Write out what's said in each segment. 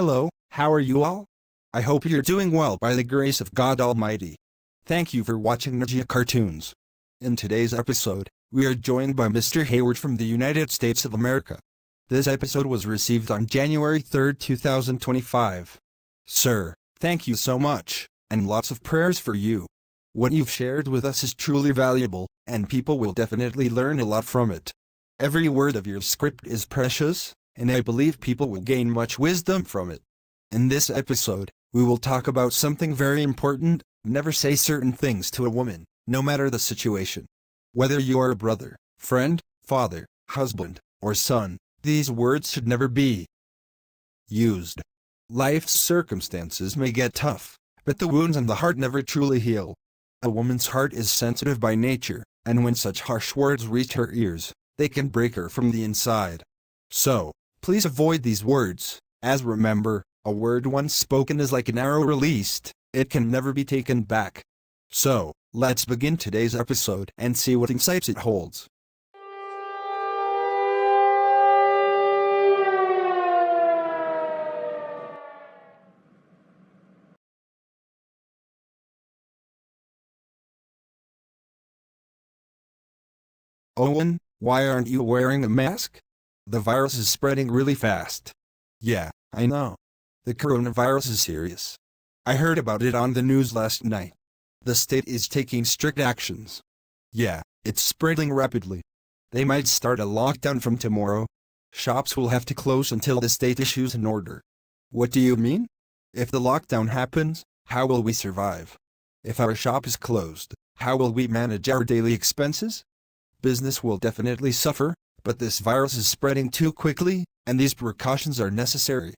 Hello, how are you all? I hope you're doing well by the grace of God Almighty. Thank you for watching Ninja Cartoons. In today's episode, we are joined by Mr. Hayward from the United States of America. This episode was received on January 3, 2025. Sir, thank you so much, and lots of prayers for you. What you've shared with us is truly valuable, and people will definitely learn a lot from it. Every word of your script is precious, and I believe people will gain much wisdom from it. In this episode, we will talk about something very important: never say certain things to a woman, no matter the situation. Whether you are a brother, friend, father, husband, or son, these words should never be used. Life's circumstances may get tough, but the wounds in the heart never truly heal. A woman's heart is sensitive by nature, and when such harsh words reach her ears, they can break her from the inside. So, please avoid these words, as remember, a word once spoken is like an arrow released, it can never be taken back. So, let's begin today's episode and see what insights it holds. Owen, why aren't you wearing a mask? The virus is spreading really fast. Yeah, I know. The coronavirus is serious. I heard about it on the news last night. The state is taking strict actions. Yeah, it's spreading rapidly. They might start a lockdown from tomorrow. Shops will have to close until the state issues an order. What do you mean? If the lockdown happens, how will we survive? If our shop is closed, how will we manage our daily expenses? Business will definitely suffer, but this virus is spreading too quickly, and these precautions are necessary.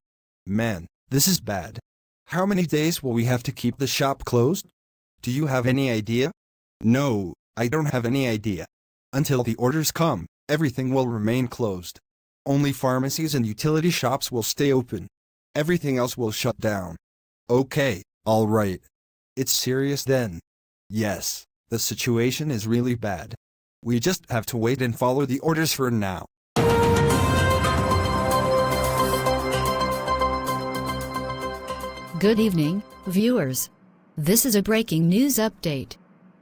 Man, this is bad. How many days will we have to keep the shop closed? Do you have any idea? No, I don't have any idea. Until the orders come, everything will remain closed. Only pharmacies and utility shops will stay open. Everything else will shut down. Okay, all right. It's serious then. Yes, the situation is really bad. We just have to wait and follow the orders for now. Good evening, viewers. This is a breaking news update.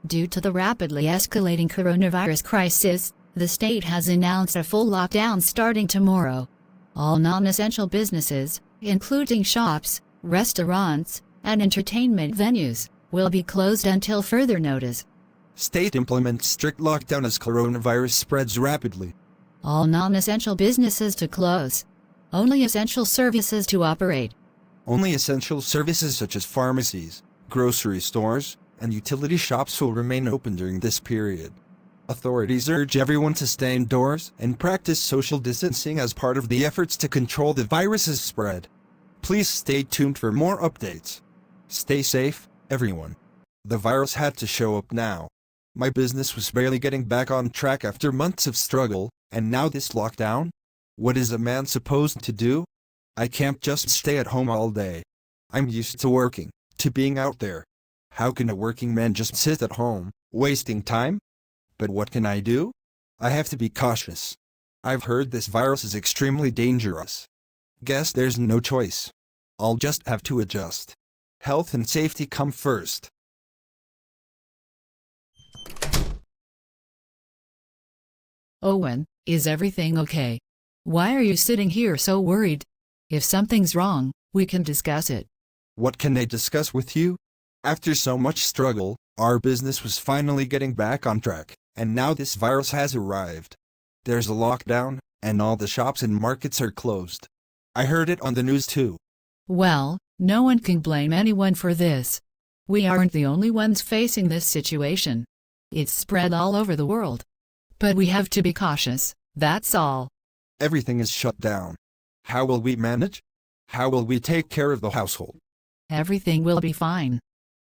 Due to the rapidly escalating coronavirus crisis, the state has announced a full lockdown starting tomorrow. All non-essential businesses, including shops, restaurants, and entertainment venues, will be closed until further notice. State implements strict lockdown as coronavirus spreads rapidly. All non-essential businesses to close. Only essential services to operate. Only essential services such as pharmacies, grocery stores, and utility shops will remain open during this period. Authorities urge everyone to stay indoors and practice social distancing as part of the efforts to control the virus's spread. Please stay tuned for more updates. Stay safe, everyone. The virus had to show up now. My business was barely getting back on track after months of struggle, and now this lockdown? What is a man supposed to do? I can't just stay at home all day. I'm used to working, to being out there. How can a working man just sit at home, wasting time? But what can I do? I have to be cautious. I've heard this virus is extremely dangerous. Guess there's no choice. I'll just have to adjust. Health and safety come first. Owen, is everything okay? Why are you sitting here so worried? If something's wrong, we can discuss it. What can I discuss with you? After so much struggle, our business was finally getting back on track, and now this virus has arrived. There's a lockdown, and all the shops and markets are closed. I heard it on the news too. Well, no one can blame anyone for this. We aren't the only ones facing this situation. It's spread all over the world. But we have to be cautious, that's all. Everything is shut down. How will we manage? How will we take care of the household? Everything will be fine.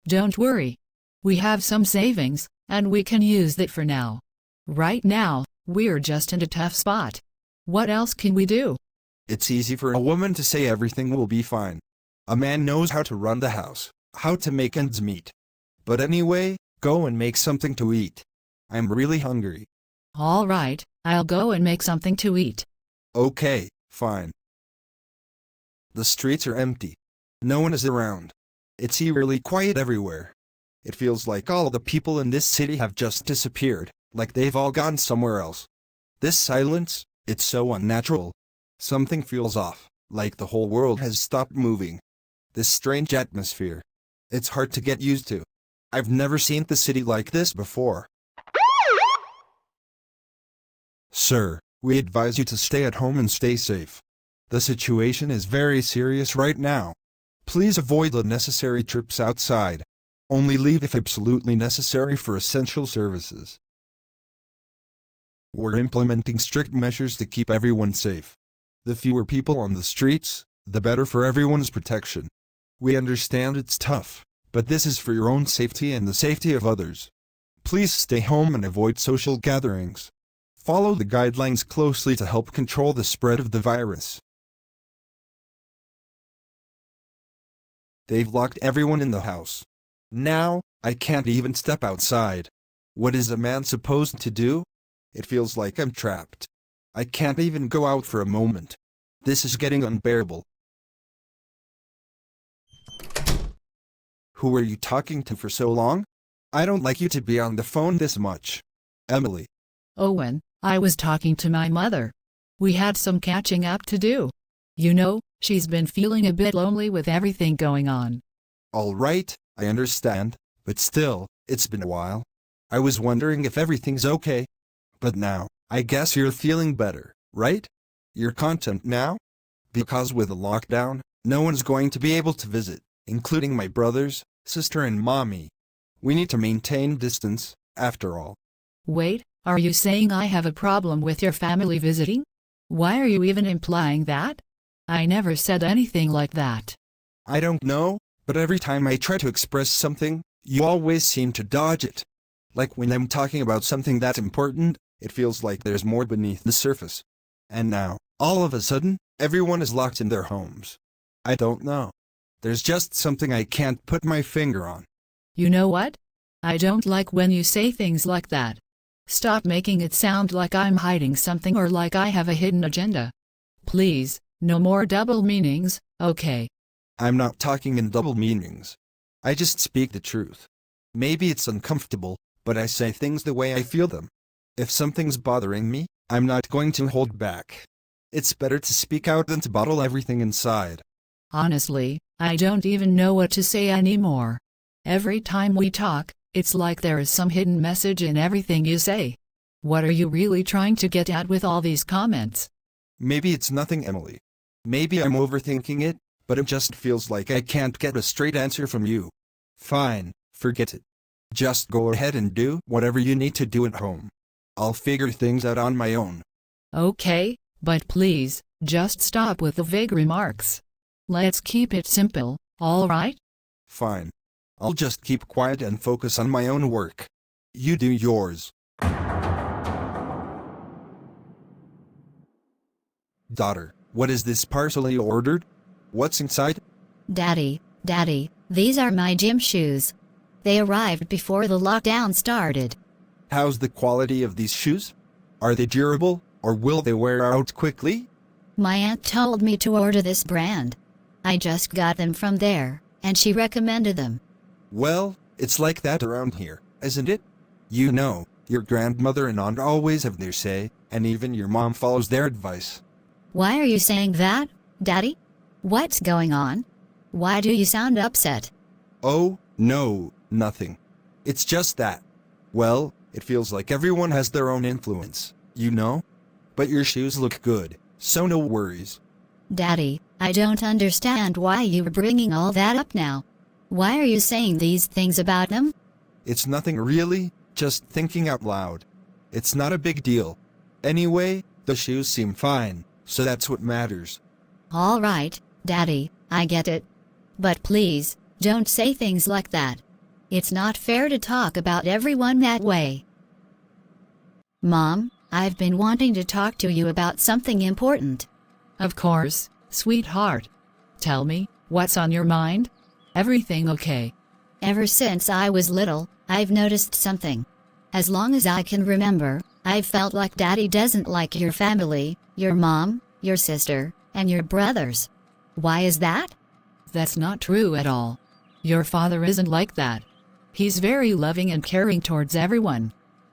Don't worry. We have some savings, and we can use that for now. Right now, we're just in a tough spot. What else can we do? It's easy for a woman to say everything will be fine. A man knows how to run the house, how to make ends meet. But anyway, go and make something to eat. I'm really hungry. All right, I'll go and make something to eat. Okay, fine. The streets are empty. No one is around. It's eerily quiet everywhere. It feels like all the people in this city have just disappeared, like they've all gone somewhere else. This silence, it's so unnatural. Something feels off, like the whole world has stopped moving. This strange atmosphere. It's hard to get used to. I've never seen the city like this before. Sir, we advise you to stay at home and stay safe. The situation is very serious right now. Please avoid unnecessary trips outside. Only leave if absolutely necessary for essential services. We're implementing strict measures to keep everyone safe. The fewer people on the streets, the better for everyone's protection. We understand it's tough, but this is for your own safety and the safety of others. Please stay home and avoid social gatherings. Follow the guidelines closely to help control the spread of the virus. They've locked everyone in the house. Now, I can't even step outside. What is a man supposed to do? It feels like I'm trapped. I can't even go out for a moment. This is getting unbearable. Who were you talking to for so long? I don't like you to be on the phone this much. Emily. Owen, I was talking to my mother. We had some catching up to do. You know, she's been feeling a bit lonely with everything going on. All right, I understand, but still, it's been a while. I was wondering if everything's okay. But now, I guess you're feeling better, right? You're content now? Because with the lockdown, no one's going to be able to visit, including my brothers, sister and mommy. We need to maintain distance, after all. Wait, are you saying I have a problem with your family visiting? Why are you even implying that? I never said anything like that. I don't know, but every time I try to express something, you always seem to dodge it. Like when I'm talking about something that's important, it feels like there's more beneath the surface. And now, all of a sudden, everyone is locked in their homes. I don't know. There's just something I can't put my finger on. You know what? I don't like when you say things like that. Stop making it sound like I'm hiding something or like I have a hidden agenda. Please, no more double meanings, okay? I'm not talking in double meanings. I just speak the truth. Maybe it's uncomfortable, but I say things the way I feel them. If something's bothering me, I'm not going to hold back. It's better to speak out than to bottle everything inside. Honestly, I don't even know what to say anymore. Every time we talk, it's like there is some hidden message in everything you say. What are you really trying to get at with all these comments? Maybe it's nothing, Emily. Maybe I'm overthinking it, but it just feels like I can't get a straight answer from you. Fine, forget it. Just go ahead and do whatever you need to do at home. I'll figure things out on my own. Okay, but please, just stop with the vague remarks. Let's keep it simple, all right? Fine. I'll just keep quiet and focus on my own work. You do yours. Daughter, what is this parcel you ordered? What's inside? Daddy, these are my gym shoes. They arrived before the lockdown started. How's the quality of these shoes? Are they durable, or will they wear out quickly? My aunt told me to order this brand. I just got them from there, and she recommended them. Well, it's like that around here, isn't it? You know, your grandmother and aunt always have their say, and even your mom follows their advice. Why are you saying that, Daddy? What's going on? Why do you sound upset? Oh, no, nothing. It's just that. Well, it feels like everyone has their own influence, you know? But your shoes look good, so no worries. Daddy, I don't understand why you're bringing all that up now. Why are you saying these things about them? It's nothing really, just thinking out loud. It's not a big deal. Anyway, the shoes seem fine, so that's what matters. All right, Daddy, I get it. But please, don't say things like that. It's not fair to talk about everyone that way. Mom, I've been wanting to talk to you about something important. Of course, sweetheart. Tell me, what's on your mind? Everything okay? Ever since I was little, I've noticed something. As long as I can remember, I've felt like Daddy doesn't like your family, your mom, your sister, and your brothers. Why is that? That's not true at all. Your father isn't like that. He's very loving and caring towards everyone.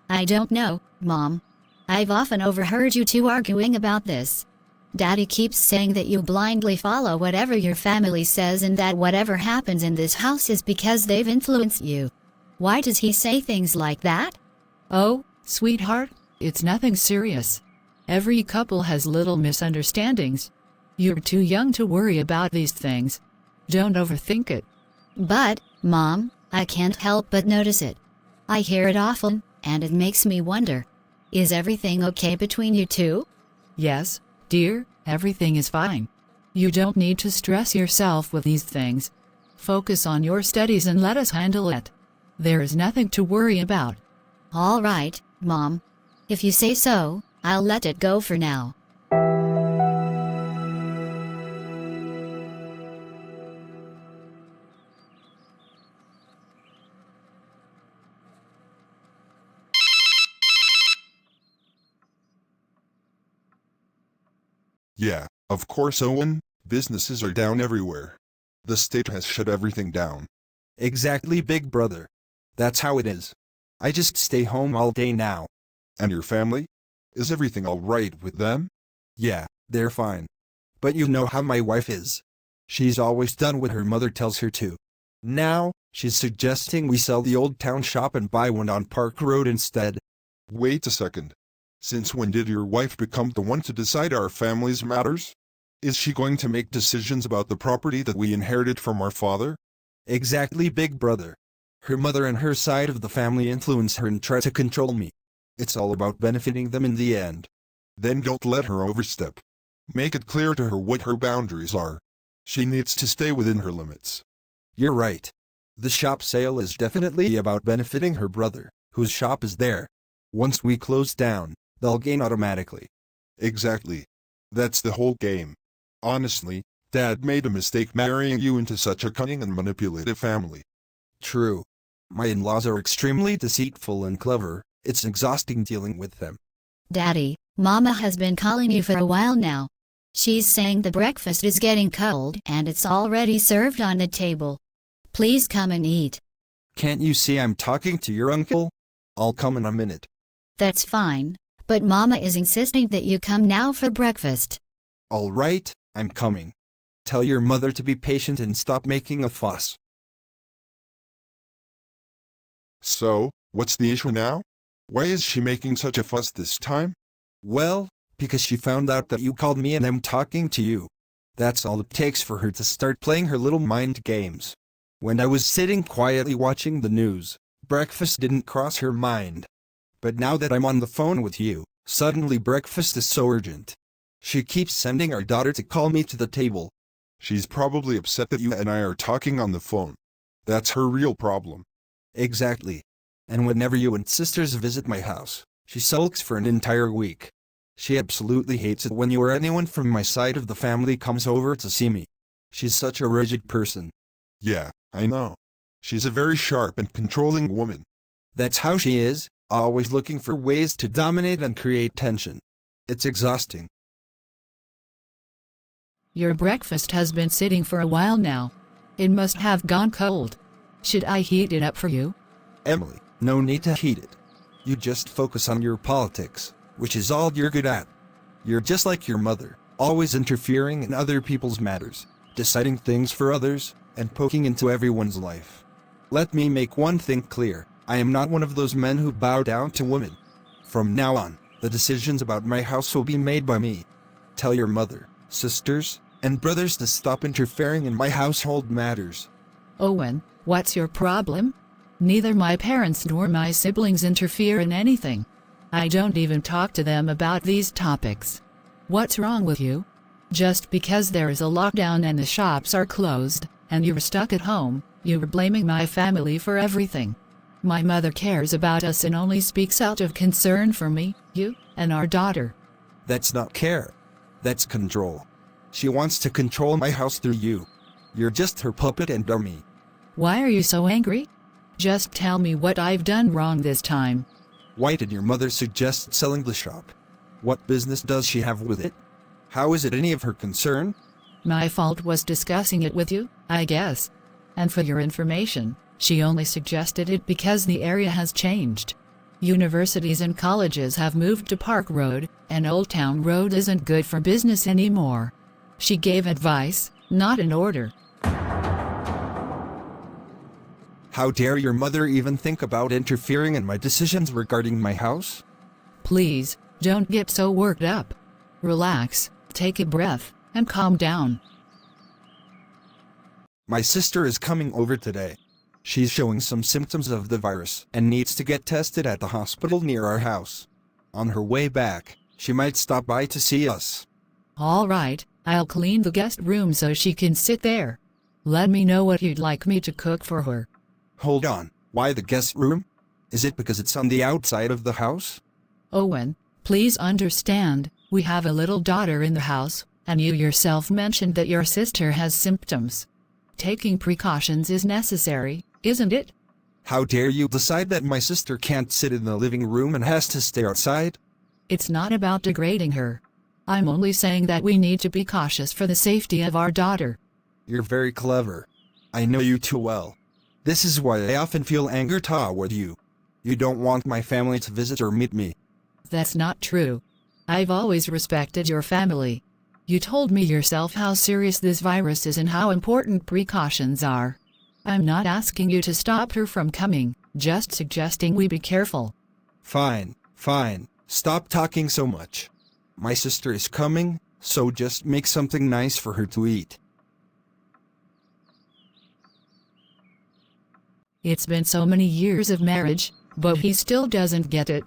I don't know, Mom. I've often overheard you two arguing about this. Daddy keeps saying that you blindly follow whatever your family says and that whatever happens in this house is because they've influenced you. Why does he say things like that? Oh, sweetheart, it's nothing serious. Every couple has little misunderstandings. You're too young to worry about these things. Don't overthink it. But, Mom, I can't help but notice it. I hear it often, and it makes me wonder. Is everything okay between you two? Yes, dear, everything is fine. You don't need to stress yourself with these things. Focus on your studies and let us handle it. There is nothing to worry about. All right, Mom. If you say so, I'll let it go for now. Yeah, of course, Owen, businesses are down everywhere. The state has shut everything down. Exactly, big brother. That's how it is. I just stay home all day now. And your family? Is everything all right with them? Yeah, they're fine. But you know how my wife is. She's always done what her mother tells her to. Now, she's suggesting we sell the old town shop and buy one on Park Road instead. Wait a second. Since when did your wife become the one to decide our family's matters? Is she going to make decisions about the property that we inherited from our father? Exactly, big brother. Her mother and her side of the family influence her and try to control me. It's all about benefiting them in the end. Then don't let her overstep. Make it clear to her what her boundaries are. She needs to stay within her limits. You're right. The shop sale is definitely about benefiting her brother, whose shop is there. Once we close down, they'll gain automatically. Exactly. That's the whole game. Honestly, Dad made a mistake marrying you into such a cunning and manipulative family. True. My in-laws are extremely deceitful and clever. It's exhausting dealing with them. Daddy, Mama has been calling you for a while now. She's saying the breakfast is getting cold and it's already served on the table. Please come and eat. Can't you see I'm talking to your uncle? I'll come in a minute. That's fine, but Mama is insisting that you come now for breakfast. All right, I'm coming. Tell your mother to be patient and stop making a fuss. So, what's the issue now? Why is she making such a fuss this time? Well, because she found out that you called me and I'm talking to you. That's all it takes for her to start playing her little mind games. When I was sitting quietly watching the news, breakfast didn't cross her mind. But now that I'm on the phone with you, suddenly breakfast is so urgent. She keeps sending our daughter to call me to the table. She's probably upset that you and I are talking on the phone. That's her real problem. Exactly. And whenever you and sisters visit my house, she sulks for an entire week. She absolutely hates it when you or anyone from my side of the family comes over to see me. She's such a rigid person. Yeah, I know. She's a very sharp and controlling woman. That's how she is, always looking for ways to dominate and create tension. It's exhausting. Your breakfast has been sitting for a while now. It must have gone cold. Should I heat it up for you? Emily, no need to heat it. You just focus on your politics, which is all you're good at. You're just like your mother, always interfering in other people's matters, deciding things for others, and poking into everyone's life. Let me make one thing clear. I am not one of those men who bow down to women. From now on, the decisions about my house will be made by me. Tell your mother, sisters, and brothers to stop interfering in my household matters. Owen, what's your problem? Neither my parents nor my siblings interfere in anything. I don't even talk to them about these topics. What's wrong with you? Just because there is a lockdown and the shops are closed, and you're stuck at home, you're blaming my family for everything. My mother cares about us and only speaks out of concern for me, you, and our daughter. That's not care. That's control. She wants to control my house through you. You're just her puppet and dummy. Why are you so angry? Just tell me what I've done wrong this time. Why did your mother suggest selling the shop? What business does she have with it? How is it any of her concern? My fault was discussing it with you, I guess. And for your information, she only suggested it because the area has changed. Universities and colleges have moved to Park Road, and Old Town Road isn't good for business anymore. She gave advice, not an order. How dare your mother even think about interfering in my decisions regarding my house? Please, don't get so worked up. Relax, take a breath, and calm down. My sister is coming over today. She's showing some symptoms of the virus and needs to get tested at the hospital near our house. On her way back, she might stop by to see us. All right, I'll clean the guest room so she can sit there. Let me know what you'd like me to cook for her. Hold on, why the guest room? Is it because it's on the outside of the house? Owen, please understand, we have a little daughter in the house, and you yourself mentioned that your sister has symptoms. Taking precautions is necessary, isn't it? How dare you decide that my sister can't sit in the living room and has to stay outside? It's not about degrading her. I'm only saying that we need to be cautious for the safety of our daughter. You're very clever. I know you too well. This is why I often feel anger toward you. You don't want my family to visit or meet me. That's not true. I've always respected your family. You told me yourself how serious this virus is and how important precautions are. I'm not asking you to stop her from coming, just suggesting we be careful. Fine. Stop talking so much. My sister is coming, so just make something nice for her to eat. It's been so many years of marriage, but he still doesn't get it.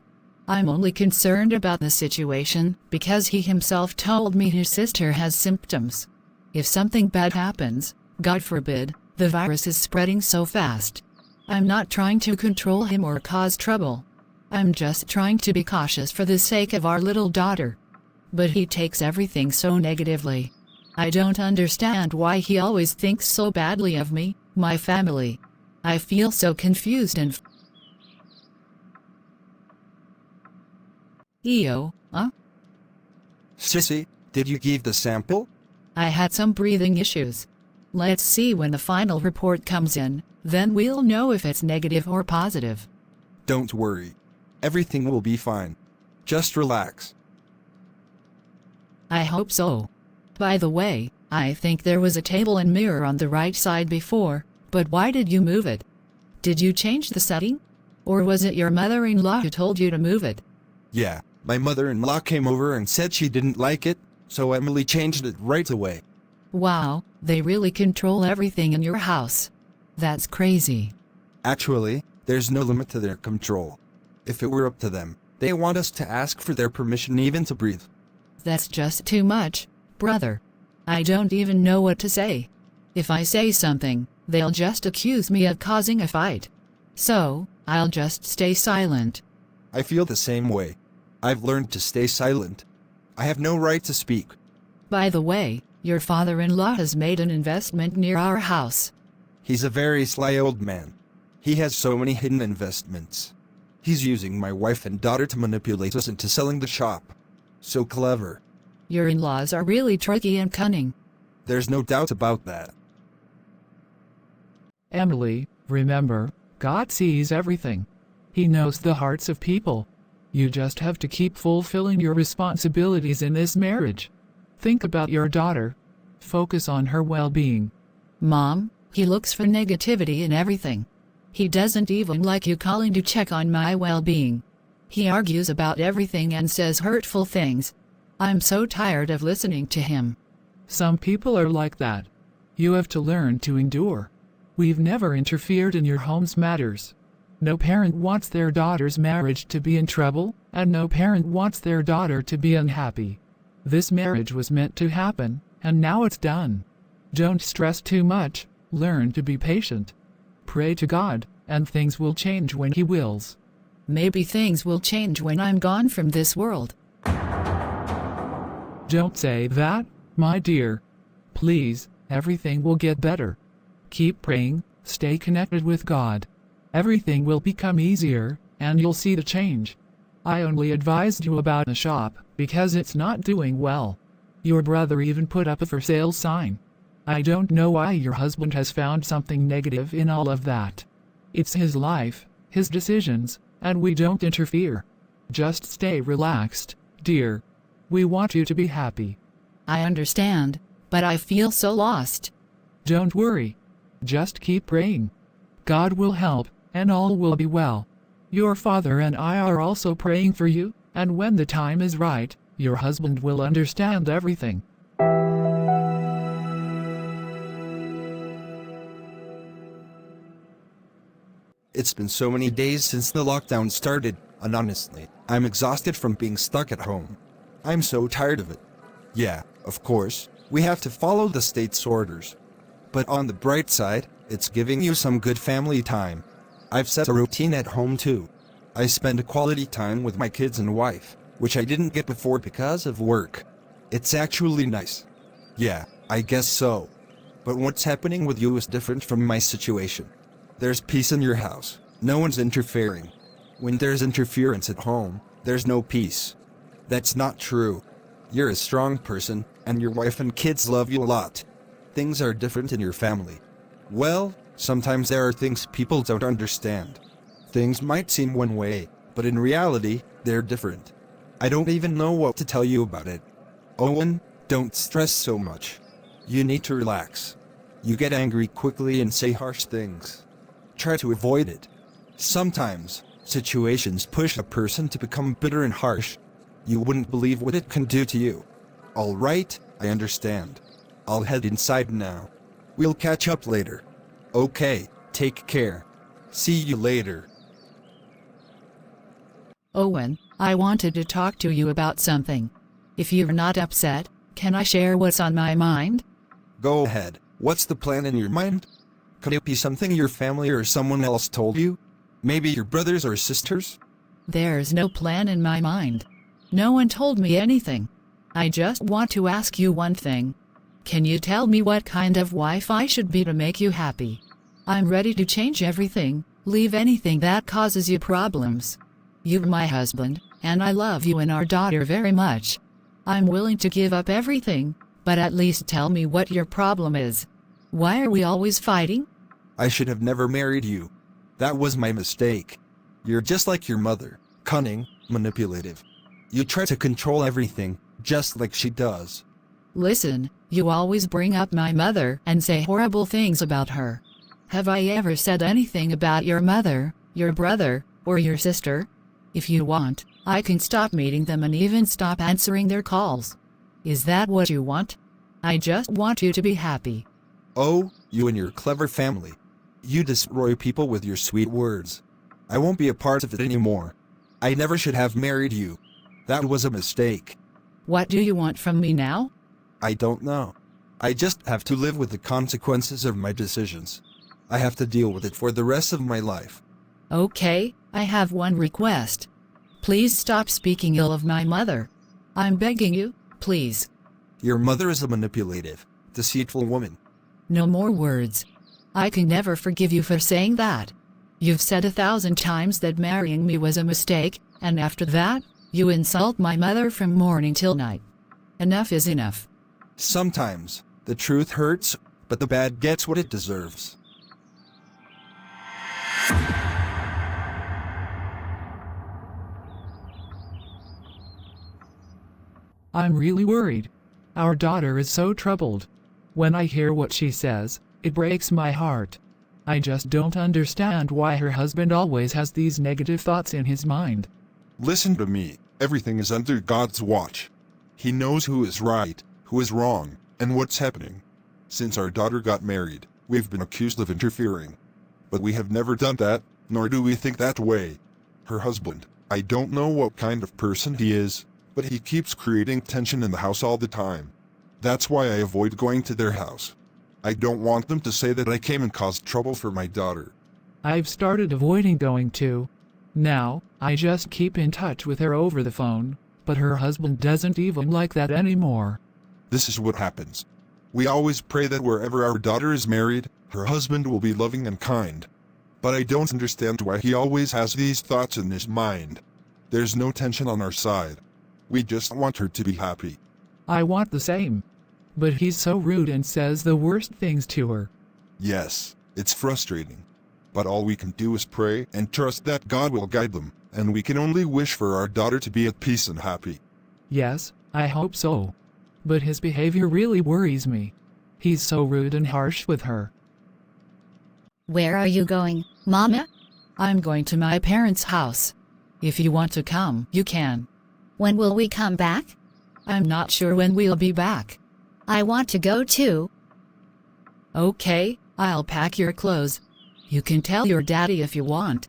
I'm only concerned about the situation because he himself told me his sister has symptoms. If something bad happens, God forbid, the virus is spreading so fast. I'm not trying to control him or cause trouble. I'm just trying to be cautious for the sake of our little daughter. But he takes everything so negatively. I don't understand why he always thinks so badly of me, my family. I feel so confused and Eo, huh? Sissy, did you give the sample? I had some breathing issues. Let's see when the final report comes in, then we'll know if it's negative or positive. Don't worry. Everything will be fine. Just relax. I hope so. By the way, I think there was a table and mirror on the right side before, but why did you move it? Did you change the setting? Or was it your mother-in-law who told you to move it? Yeah, my mother-in-law came over and said she didn't like it, so Emily changed it right away. Wow, they really control everything in your house. That's crazy. Actually, there's no limit to their control. If it were up to them, they want us to ask for their permission even to breathe. That's just too much, brother. I don't even know what to say. If I say something, they'll just accuse me of causing a fight. So, I'll just stay silent. I feel the same way. I've learned to stay silent. I have no right to speak. By the way, your father-in-law has made an investment near our house. He's a very sly old man. He has so many hidden investments. He's using my wife and daughter to manipulate us into selling the shop. So clever. Your in-laws are really tricky and cunning. There's no doubt about that. Emily, remember, God sees everything. He knows the hearts of people. You just have to keep fulfilling your responsibilities in this marriage. Think about your daughter. Focus on her well-being. Mom, he looks for negativity in everything. He doesn't even like you calling to check on my well-being. He argues about everything and says hurtful things. I'm so tired of listening to him. Some people are like that. You have to learn to endure. We've never interfered in your home's matters. No parent wants their daughter's marriage to be in trouble, and no parent wants their daughter to be unhappy. This marriage was meant to happen, and now it's done. Don't stress too much, learn to be patient. Pray to God, and things will change when He wills. Maybe things will change when I'm gone from this world. Don't say that, my dear. Please, everything will get better. Keep praying, stay connected with God. Everything will become easier, and you'll see the change. I only advised you about the shop because it's not doing well. Your brother even put up a for sale sign. I don't know why your husband has found something negative in all of that. It's his life, his decisions, and we don't interfere. Just stay relaxed, dear. We want you to be happy. I understand, but I feel so lost. Don't worry. Just keep praying. God will help, and all will be well. Your father and I are also praying for you, and when the time is right, your husband will understand everything. It's been so many days since the lockdown started, and honestly, I'm exhausted from being stuck at home. I'm so tired of it. Yeah, of course, we have to follow the state's orders. But on the bright side, it's giving you some good family time. I've set a routine at home too. I spend quality time with my kids and wife, which I didn't get before because of work. It's actually nice. Yeah, I guess so. But what's happening with you is different from my situation. There's peace in your house. No one's interfering. When there's interference at home, there's no peace. That's not true. You're a strong person, and your wife and kids love you a lot. Things are different in your family. Well, sometimes there are things people don't understand. Things might seem one way, but in reality, they're different. I don't even know what to tell you about it. Owen, don't stress so much. You need to relax. You get angry quickly and say harsh things. Try to avoid it. Sometimes, situations push a person to become bitter and harsh. You wouldn't believe what it can do to you. All right, I understand. I'll head inside now. We'll catch up later. Okay, take care. See you later. Owen, I wanted to talk to you about something. If you're not upset, can I share what's on my mind? Go ahead. What's the plan in your mind? Could it be something your family or someone else told you? Maybe your brothers or sisters? There's no plan in my mind. No one told me anything. I just want to ask you one thing. Can you tell me what kind of wife I should be to make you happy? I'm ready to change everything, leave anything that causes you problems. You're my husband, and I love you and our daughter very much. I'm willing to give up everything, but at least tell me what your problem is. Why are we always fighting? I should have never married you. That was my mistake. You're just like your mother, cunning, manipulative. You try to control everything, just like she does. Listen, you always bring up my mother and say horrible things about her. Have I ever said anything about your mother, your brother, or your sister? If you want, I can stop meeting them and even stop answering their calls. Is that what you want? I just want you to be happy. Oh, you and your clever family. You destroy people with your sweet words. I won't be a part of it anymore. I never should have married you. That was a mistake. What do you want from me now? I don't know. I just have to live with the consequences of my decisions. I have to deal with it for the rest of my life. Okay, I have one request. Please stop speaking ill of my mother. I'm begging you, please. Your mother is a manipulative, deceitful woman. No more words. I can never forgive you for saying that. You've said 1,000 times that marrying me was a mistake, and after that, you insult my mother from morning till night. Enough is enough. Sometimes, the truth hurts, but the bad gets what it deserves. I'm really worried. Our daughter is so troubled. When I hear what she says, it breaks my heart. I just don't understand why her husband always has these negative thoughts in his mind. Listen to me. Everything is under God's watch. He knows who is right, who is wrong, and what's happening. Since our daughter got married, we've been accused of interfering. But we have never done that, nor do we think that way. Her husband, I don't know what kind of person he is, but he keeps creating tension in the house all the time. That's why I avoid going to their house. I don't want them to say that I came and caused trouble for my daughter. I've started avoiding going too. Now, I just keep in touch with her over the phone, but her husband doesn't even like that anymore. This is what happens. We always pray that wherever our daughter is married, her husband will be loving and kind. But I don't understand why he always has these thoughts in his mind. There's no tension on our side. We just want her to be happy. I want the same. But he's so rude and says the worst things to her. Yes, it's frustrating. But all we can do is pray and trust that God will guide them, and we can only wish for our daughter to be at peace and happy. Yes, I hope so. But his behavior really worries me. He's so rude and harsh with her. Where are you going, Mama? I'm going to my parents' house. If you want to come, you can. When will we come back? I'm not sure when we'll be back. I want to go too. Okay, I'll pack your clothes. You can tell your daddy if you want.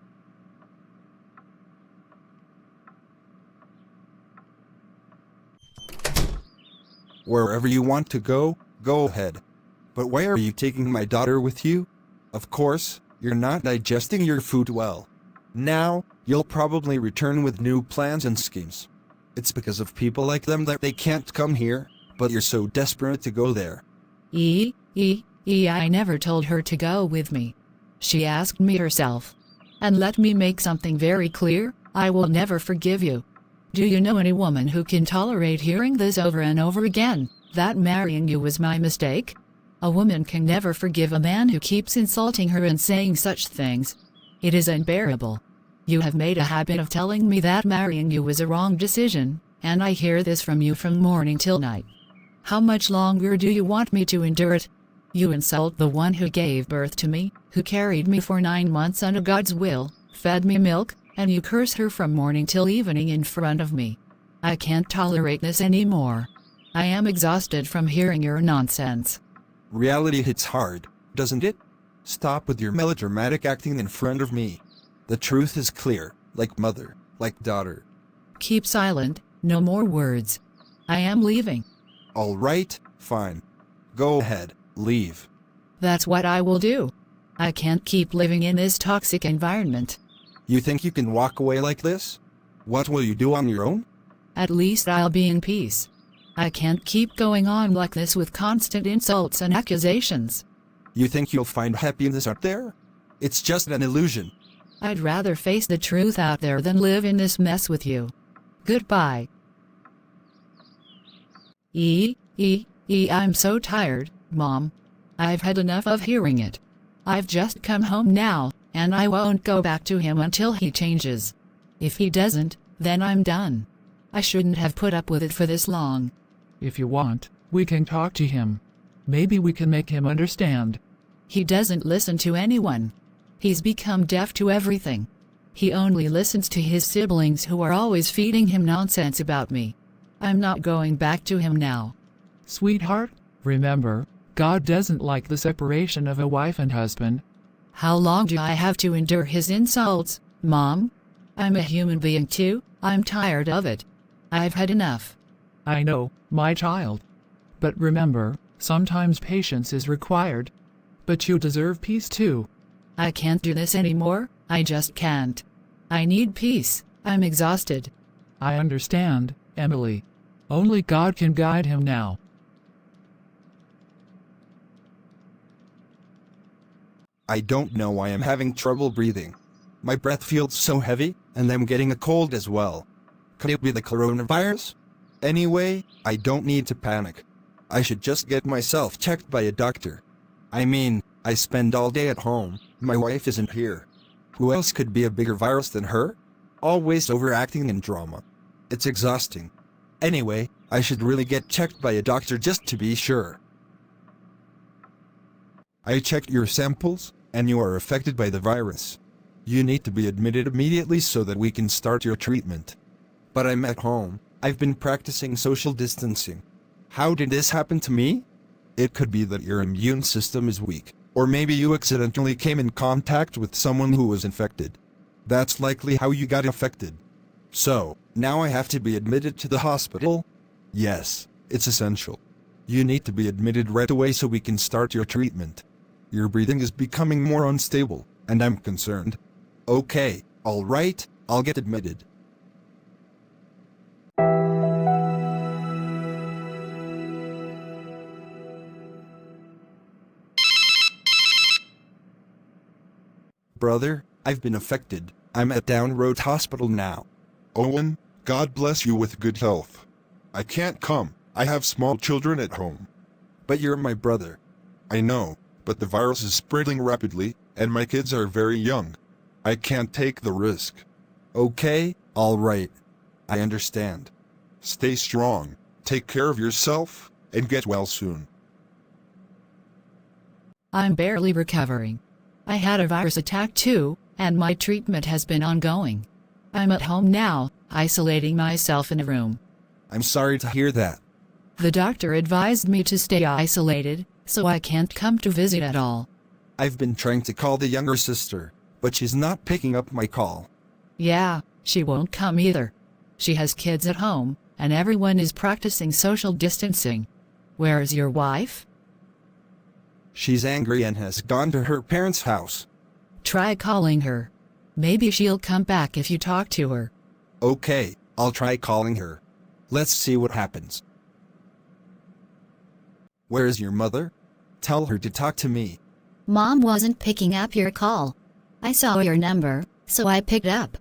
Wherever you want to go, go ahead. But why are you taking my daughter with you? Of course, you're not digesting your food well. Now, you'll probably return with new plans and schemes. It's because of people like them that they can't come here, but you're so desperate to go there. I never told her to go with me. She asked me herself. And let me make something very clear, I will never forgive you. Do you know any woman who can tolerate hearing this over and over again, that marrying you was my mistake? A woman can never forgive a man who keeps insulting her and saying such things. It is unbearable. You have made a habit of telling me that marrying you was a wrong decision, and I hear this from you from morning till night. How much longer do you want me to endure it? You insult the one who gave birth to me, who carried me for 9 months under God's will, fed me milk, and you curse her from morning till evening in front of me. I can't tolerate this anymore. I am exhausted from hearing your nonsense. Reality hits hard, doesn't it? Stop with your melodramatic acting in front of me. The truth is clear, like mother, like daughter. Keep silent, no more words. I am leaving. All right, fine. Go ahead, leave. That's what I will do. I can't keep living in this toxic environment. You think you can walk away like this? What will you do on your own? At least I'll be in peace. I can't keep going on like this with constant insults and accusations. You think you'll find happiness out there? It's just an illusion. I'd rather face the truth out there than live in this mess with you. Goodbye. I'm so tired, Mom. I've had enough of hearing it. I've just come home now, and I won't go back to him until he changes. If he doesn't, then I'm done. I shouldn't have put up with it for this long. If you want, we can talk to him. Maybe we can make him understand. He doesn't listen to anyone. He's become deaf to everything. He only listens to his siblings who are always feeding him nonsense about me. I'm not going back to him now. Sweetheart, remember, God doesn't like the separation of a wife and husband. How long do I have to endure his insults, Mom? I'm a human being too. I'm tired of it. I've had enough. I know, my child. But remember, sometimes patience is required. But you deserve peace too. I can't do this anymore. I just can't. I need peace. I'm exhausted. I understand, Emily. Only God can guide him now. I don't know why I'm having trouble breathing. My breath feels so heavy, and I'm getting a cold as well. Could it be the coronavirus? Anyway, I don't need to panic. I should just get myself checked by a doctor. I mean, I spend all day at home, my wife isn't here. Who else could be a bigger virus than her? Always overacting and drama. It's exhausting. Anyway, I should really get checked by a doctor just to be sure. I checked your samples, and you are affected by the virus. You need to be admitted immediately so that we can start your treatment. But I'm at home. I've been practicing social distancing. How did this happen to me? It could be that your immune system is weak, or maybe you accidentally came in contact with someone who was infected. That's likely how you got affected. So, now I have to be admitted to the hospital? Yes, it's essential. You need to be admitted right away so we can start your treatment. Your breathing is becoming more unstable, and I'm concerned. Okay, all right, I'll get admitted. Brother, I've been affected. I'm at Down Road Hospital now. Owen, God bless you with good health. I can't come, I have small children at home. But you're my brother. I know, but the virus is spreading rapidly, and my kids are very young. I can't take the risk. Okay, all right. I understand. Stay strong, take care of yourself, and get well soon. I'm barely recovering. I had a virus attack too, and my treatment has been ongoing. I'm at home now, isolating myself in a room. I'm sorry to hear that. The doctor advised me to stay isolated, so I can't come to visit at all. I've been trying to call the younger sister, but she's not picking up my call. Yeah, she won't come either. She has kids at home, and everyone is practicing social distancing. Where is your wife? She's angry and has gone to her parents' house. Try calling her. Maybe she'll come back if you talk to her. Okay, I'll try calling her. Let's see what happens. Where is your mother? Tell her to talk to me. Mom wasn't picking up your call. I saw your number, so I picked up.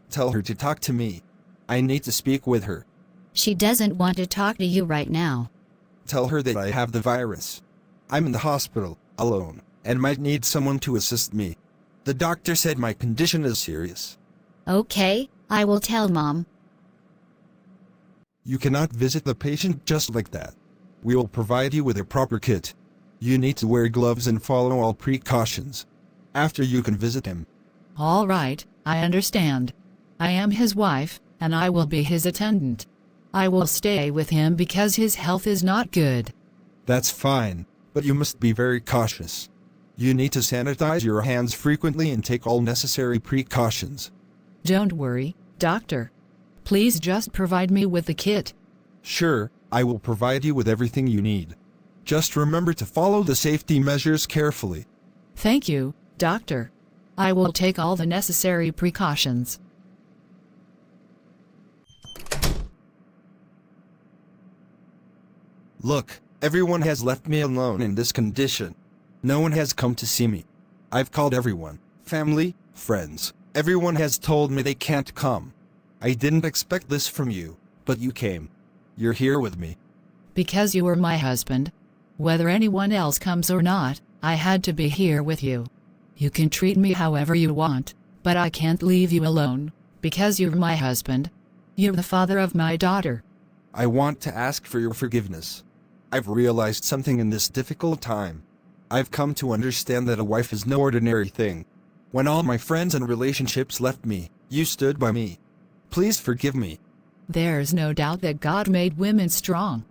Tell her to talk to me. I need to speak with her. She doesn't want to talk to you right now. Tell her that I have the virus. I'm in the hospital, alone, and might need someone to assist me. The doctor said my condition is serious. Okay, I will tell Mom. You cannot visit the patient just like that. We will provide you with a proper kit. You need to wear gloves and follow all precautions. After you can visit him. All right, I understand. I am his wife, and I will be his attendant. I will stay with him because his health is not good. That's fine, but you must be very cautious. You need to sanitize your hands frequently and take all necessary precautions. Don't worry, doctor. Please just provide me with the kit. Sure, I will provide you with everything you need. Just remember to follow the safety measures carefully. Thank you, doctor. I will take all the necessary precautions. Look, everyone has left me alone in this condition. No one has come to see me. I've called everyone, family, friends. Everyone has told me they can't come. I didn't expect this from you, but you came. You're here with me. Because you were my husband. Whether anyone else comes or not, I had to be here with you. You can treat me however you want, but I can't leave you alone, because you're my husband. You're the father of my daughter. I want to ask for your forgiveness. I've realized something in this difficult time. I've come to understand that a wife is no ordinary thing. When all my friends and relationships left me, you stood by me. Please forgive me. There's no doubt that God made women strong.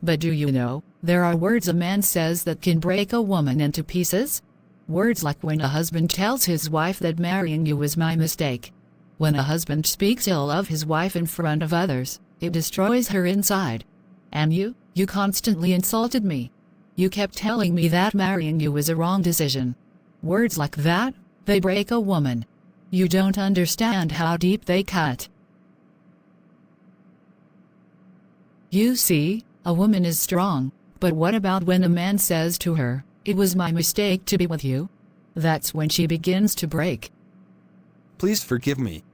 But do you know, there are words a man says that can break a woman into pieces? Words like when a husband tells his wife that marrying you was my mistake. When a husband speaks ill of his wife in front of others, it destroys her inside. And you constantly insulted me. You kept telling me that marrying you was a wrong decision. Words like that, they break a woman. You don't understand how deep they cut. You see, a woman is strong, but what about when a man says to her, "It was my mistake to be with you"? That's when she begins to break. Please forgive me.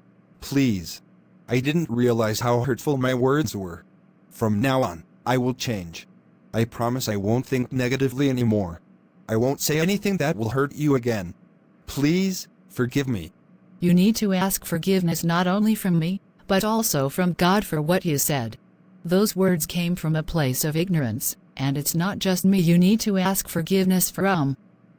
Please. I didn't realize how hurtful my words were. From now on, I will change. I promise I won't think negatively anymore. I won't say anything that will hurt you again. Please, forgive me. You need to ask forgiveness not only from me, but also from God for what you said. Those words came from a place of ignorance, and it's not just me you need to ask forgiveness from.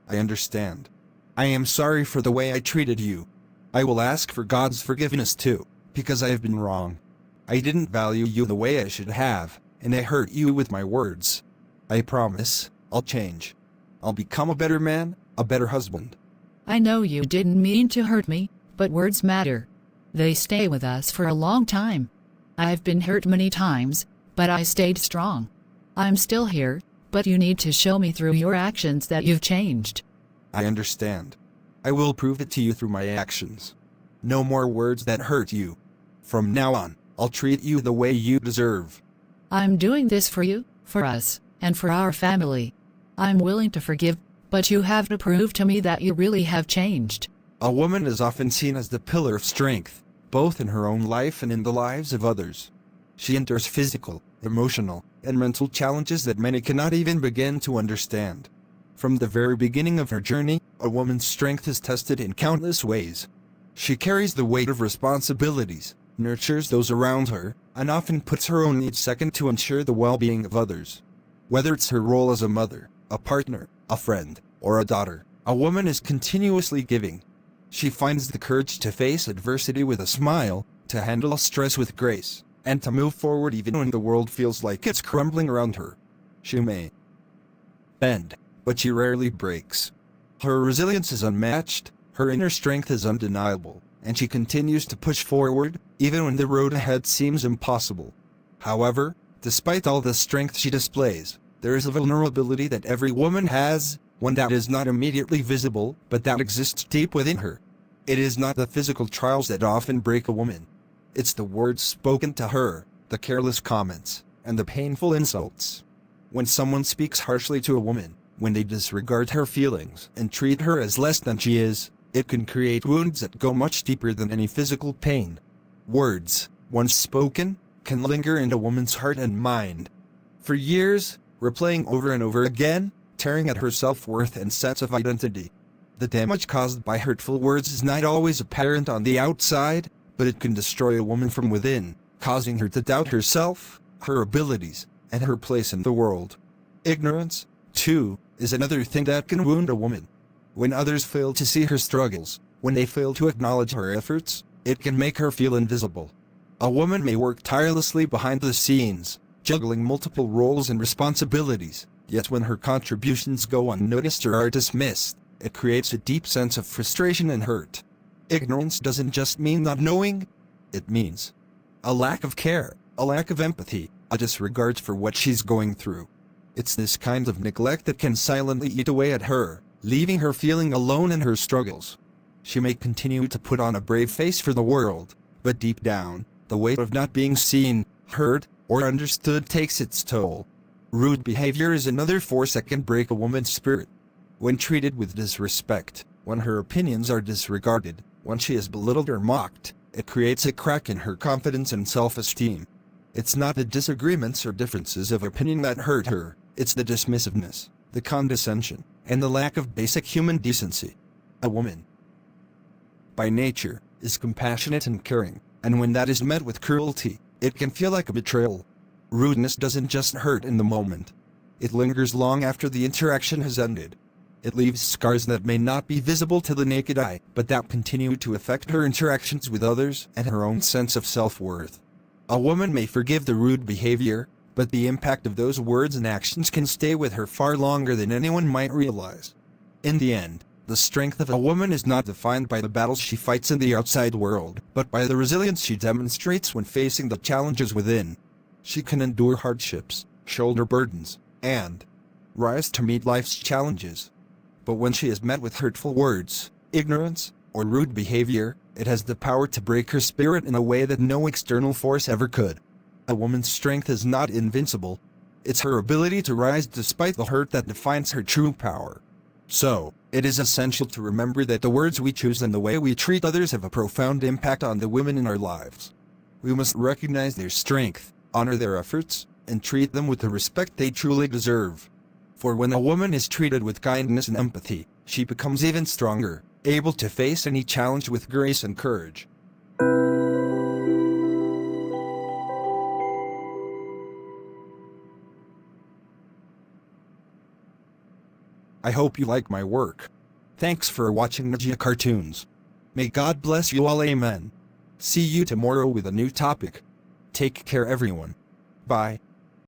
I understand. I am sorry for the way I treated you. I will ask for God's forgiveness too, because I have been wrong. I didn't value you the way I should have, and I hurt you with my words. I promise, I'll change. I'll become a better man, a better husband. I know you didn't mean to hurt me, but words matter. They stay with us for a long time. I've been hurt many times, but I stayed strong. I'm still here, but you need to show me through your actions that you've changed. I understand. I will prove it to you through my actions. No more words that hurt you. From now on, I'll treat you the way you deserve. I'm doing this for you, for us, and for our family. I'm willing to forgive, but you have to prove to me that you really have changed. A woman is often seen as the pillar of strength, both in her own life and in the lives of others. She endures physical, emotional, and mental challenges that many cannot even begin to understand. From the very beginning of her journey, a woman's strength is tested in countless ways. She carries the weight of responsibilities, nurtures those around her, and often puts her own needs second to ensure the well-being of others. Whether it's her role as a mother, a partner, a friend, or a daughter, a woman is continuously giving. She finds the courage to face adversity with a smile, to handle stress with grace, and to move forward even when the world feels like it's crumbling around her. She may bend, but she rarely breaks. Her resilience is unmatched, her inner strength is undeniable, and she continues to push forward, even when the road ahead seems impossible. However, despite all the strength she displays, there is a vulnerability that every woman has, one that is not immediately visible, but that exists deep within her. It is not the physical trials that often break a woman. It's the words spoken to her, the careless comments, and the painful insults. When someone speaks harshly to a woman, when they disregard her feelings and treat her as less than she is, it can create wounds that go much deeper than any physical pain. Words, once spoken, can linger in a woman's heart and mind. For years, replaying over and over again, tearing at her self-worth and sense of identity. The damage caused by hurtful words is not always apparent on the outside, but it can destroy a woman from within, causing her to doubt herself, her abilities, and her place in the world. Ignorance, too, is another thing that can wound a woman. When others fail to see her struggles, when they fail to acknowledge her efforts, it can make her feel invisible. A woman may work tirelessly behind the scenes, juggling multiple roles and responsibilities, yet when her contributions go unnoticed or are dismissed, it creates a deep sense of frustration and hurt. Ignorance doesn't just mean not knowing, it means a lack of care, a lack of empathy, a disregard for what she's going through. It's this kind of neglect that can silently eat away at her, leaving her feeling alone in her struggles. She may continue to put on a brave face for the world, but deep down, the weight of not being seen, heard, or understood takes its toll. Rude behavior is another force that can break a woman's spirit. When treated with disrespect, when her opinions are disregarded, when she is belittled or mocked, it creates a crack in her confidence and self-esteem. It's not the disagreements or differences of opinion that hurt her, it's the dismissiveness, the condescension, and the lack of basic human decency. A woman, by nature, is compassionate and caring, and when that is met with cruelty, it can feel like a betrayal. Rudeness doesn't just hurt in the moment. It lingers long after the interaction has ended. It leaves scars that may not be visible to the naked eye, but that continue to affect her interactions with others and her own sense of self-worth. A woman may forgive the rude behavior, but the impact of those words and actions can stay with her far longer than anyone might realize. In the end, the strength of a woman is not defined by the battles she fights in the outside world, but by the resilience she demonstrates when facing the challenges within. She can endure hardships, shoulder burdens, and rise to meet life's challenges. But when she is met with hurtful words, ignorance, or rude behavior, it has the power to break her spirit in a way that no external force ever could. A woman's strength is not invincible. It's her ability to rise despite the hurt that defines her true power. So, it is essential to remember that the words we choose and the way we treat others have a profound impact on the women in our lives. We must recognize their strength, honor their efforts, and treat them with the respect they truly deserve. For when a woman is treated with kindness and empathy, she becomes even stronger, able to face any challenge with grace and courage. I hope you like my work. Thanks for watching Ninja Cartoons. May God bless you all, amen. See you tomorrow with a new topic. Take care everyone. Bye.